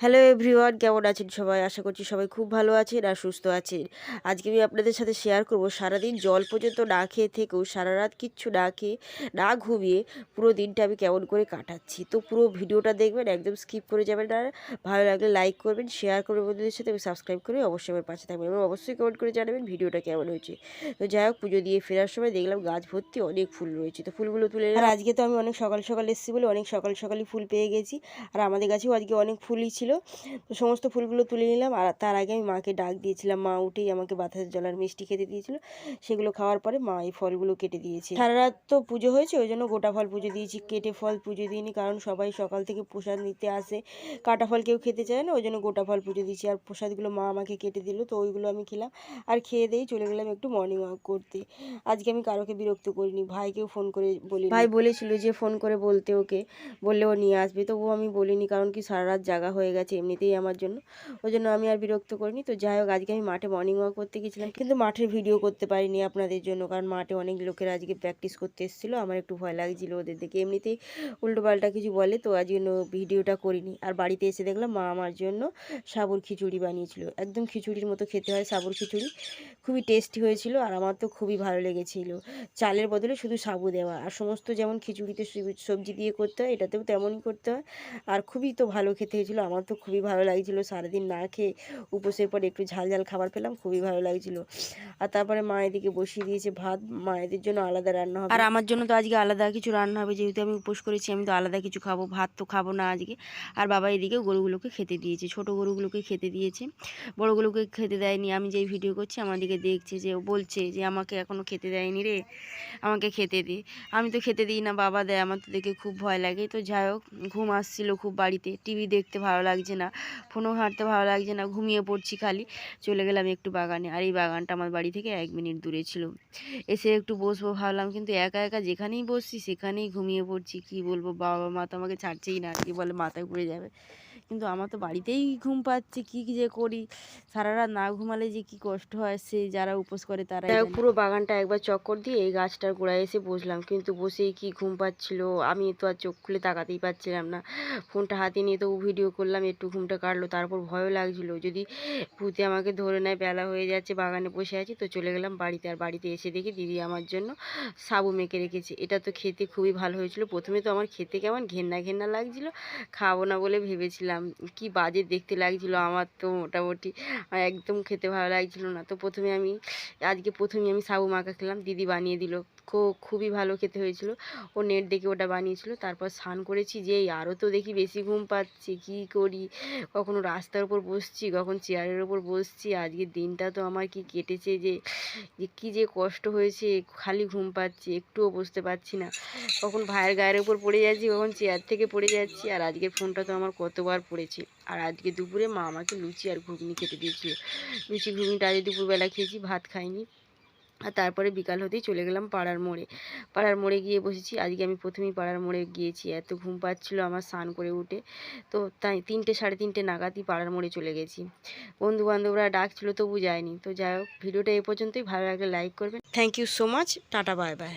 Hello everyone, কেমন আছেন সবাই? আশা করছি সবাই খুব ভালো আছেন আর সুস্থ আছেন। আজকে আমি আপনাদের সাথে শেয়ার করব সারাদিন জল পর্যন্ত না খেয়ে থেকেও সারা রাত কিচ্ছু না খেয়ে না ঘুমিয়ে পুরো দিনটা আমি কেমন করে কাটাচ্ছি। তো পুরো ভিডিওটা দেখবেন, একদম স্কিপ করে যাবেন না। ভালো লাগলে লাইক করবেন, শেয়ার করবেন বন্ধুদের সাথে, এবং সাবস্ক্রাইব করে অবশ্যই আমার পাশে থাকবেন এবং অবশ্যই কমেন্ট করে জানাবেন ভিডিওটা কেমন হয়েছে। তো যাই হোক, পুজো দিয়ে ফেরার সময় দেখলাম গাছ ভর্তি অনেক ফুল রয়েছে, তো ফুলগুলো তুলে নিলাম। আর আজকে তো আমি অনেক সকাল সকাল এসেছি বলে অনেক সকাল সকালই ফুল পেয়ে গেছি। আর আমাদের গাছেও আজকে অনেক ফুলই ছিল। তো সমস্ত ফুলগুলো তুলে নিলাম। আর তার আগে আমি মাকে ডাক দিয়েছিলাম, মা উঠেই আমাকে বাতাসের জল আর মিষ্টি খেতে দিয়েছিল। সেগুলো খাওয়ার পরে মা এই ফলগুলো কেটে দিয়েছে। সারা রাত তো পুজো হয়েছে, ওই জন্য গোটা ফল পুজো দিয়েছি, কেটে ফল পুজো দিইনি, কারণ সবাই সকাল থেকে প্রসাদ নিতে আসে, কাটা ফল কেউ খেতে চায় না, ওই জন্য গোটা ফল পুজো দিয়েছি। আর প্রসাদগুলো মা আমাকে কেটে দিল, তো ওইগুলো আমি খেলাম আর খেয়ে দিয়েই চলে গেলাম একটু মর্নিং ওয়াক করতে। আজকে আমি কারোকে বিরক্ত করিনি, ভাইকেও ফোন করে বলি, ভাই বলেছিল যে ফোন করে বলতে, ওকে বললে ও নিয়ে আসবে, তো ও আমি বলিনি, কারণ কি সারা রাত জাগা হয়ে গেছে এমনিতেই আমার জন্য, ওই জন্য আমি আর বিরক্ত করিনি। তো যাই হোক, আজকে আমি মাঠে মর্নিং ওয়াক করতে গেছিলাম, কিন্তু মাঠের ভিডিও করতে পারিনি আপনাদের জন্য, কারণ মাঠে অনেক লোকেরা আজকে প্র্যাকটিস করতে এসেছিলো, আমার একটু ভয় লাগছিল ওদের দেখে, এমনিতেই উল্টোপাল্টা কিছু বলে, তো আজ জন্য ভিডিওটা করিনি। আর বাড়িতে এসে দেখলাম মা আমার জন্য সাবুর খিচুড়ি বানিয়েছিল, একদম খিচুড়ির মতো খেতে হয় সাবুর খিচুড়ি, খুবই টেস্টি হয়েছিল আর আমার তো খুবই ভালো লেগেছিল। চালের বদলে শুধু সাবু দেওয়া, আর সমস্ত যেমন খিচুড়িতে সবজি দিয়ে করতে হয় এটাতেও তেমনই করতে হয়, আর খুবই তো ভালো খেতে হয়েছিল, আমার তো খুবই ভালো লাগছিলো। সারাদিন না খেয়ে উপোসের পর একটু ঝাল ঝাল খাবার পেলাম, খুবই ভালো লাগছিলো। আর তারপরে মা এদিকে বসিয়ে দিয়েছে ভাত, মায়েদের জন্য আলাদা রান্না হবে, আর আমার জন্য তো আজকে আলাদা কিছু রান্না হবে, যেহেতু আমি উপোস করেছি আমি তো আলাদা কিছু খাবো, ভাত তো খাবো না আজকে। আর বাবা এদিকে গরুগুলোকে খেতে দিয়েছে, ছোট গরুগুলোকে খেতে দিয়েছে, বড়গুলোকে খেতে দেয়নি। আমি যেই ভিডিও করছি আমার দিকে দেখছে, যে ও বলছে যে আমাকে এখনও খেতে দেয়নি রে, আমাকে খেতে দে। আমি তো খেতে দিই না, বাবা দেয়, আমার তো দেখে খুব ভয় লাগে। তো যাই হোক, ঘুম আসছিল খুব বাড়িতে, টিভি দেখতে ভালো লাগছে না, ফোনও ঘাঁটতে ভালো লাগছে না, ঘুমিয়ে পড়ছি খালি। চলে গেলাম একটু বাগানে, আর এই বাগানটা আমার বাড়ি থেকে 1 মিনিট দূরে ছিল। এসে একটু বসবো ভাবলাম, কিন্তু একা একা যেখানেই বসছি সেখানেই ঘুমিয়ে পড়ছি। কি বলবো, বাবা মা তো আমাকে ছাড়ছেই না, কি বলে মাথায় ঘুরে যাবে, কিন্তু আমার তো বাড়িতেই ঘুম পাচ্ছে। কি যে করি, সারা রাত না ঘুমালে যে কি কষ্ট হয়, সে যারা উপোস করে তারাই জানে। পুরো বাগানটা একবার চক্কর দিয়ে এই গাছটার গোড়ায় এসে বসলাম, কিন্তু বসেই কি ঘুম পাচ্ছিল, আমি তো আর চোখ খুলে তাকাতেই পারছিলাম না। ফোনটা হাতে নিয়ে তো ভিডিও করলাম, একটু ঘুমটা কাটলো, তারপর ভয়ও লাগছিল যদি ভূতে আমাকে ধরে নেয়, বেলা হয়ে যাচ্ছে, বাগানে বসে আছি। তো চলে গেলাম বাড়িতে, আর বাড়িতে এসে দেখি দিদি আমার জন্য সাবু মেখে রেখেছে। এটা তো খেতে খুবই ভালো হয়েছিল। প্রথমে তো আমার খেতে কেমন ঘেন্না ঘেন্না লাগছিল, খাবো না বলে ভেবেছিলাম, কি বাজে দেখতে লাগছিল, আমার তো মোটামুটি একদম খেতে ভালো লাগছিল না। তো প্রথমেই আমি সাবু মাখা খেলাম, দিদি বানিয়ে দিল, খুবই ভালো খেতে হয়েছিল। ও নেট দেখে ওটা বানিয়েছিল। তারপর স্নান করেছি, যেই আরও তো দেখি বেশি ঘুম পাচ্ছে, কি করি, কখনো রাস্তার উপর বসছি, কখন চেয়ারের ওপর বসছি। আজকের দিনটা তো আমার কি কেটেছে, যে কি যে কষ্ট হয়েছে, খালি ঘুম পাচ্ছে, একটুও বসতে পারছি না, কখন ভাইয়ের গায়ের ওপর পড়ে যাচ্ছি, কখন চেয়ার থেকে পড়ে যাচ্ছি। আর আজকের ফোনটা তো আমার কতবার পড়েছে। আর আজকে দুপুরে মা আমাকে লুচি আর ঘুগনি খেতে দিয়েছিল, লুচি ঘুগনিটা আজ দুপুরবেলা খেয়েছি, ভাত খাইনি। আর তারপরে বিকাল হতেই চলে গেলাম পাড়ার মোড়ে গিয়ে বসেছি। আজকে আমি প্রথমেই পাড়ার মোড়ে গিয়েছি, এত ঘুম পাচ্ছিল আমার স্নান করে উঠে, তো তাই 3টে সাড়ে 3টে নাগাদই পাড়ার মোড়ে চলে গেছি। বন্ধু বান্ধবরা ডাকছিল তবু যায়নি। তো যাই হোক, ভিডিওটা এ পর্যন্তই, ভালো লাগলে লাইক করবেন। Thank you so much, tata bye by.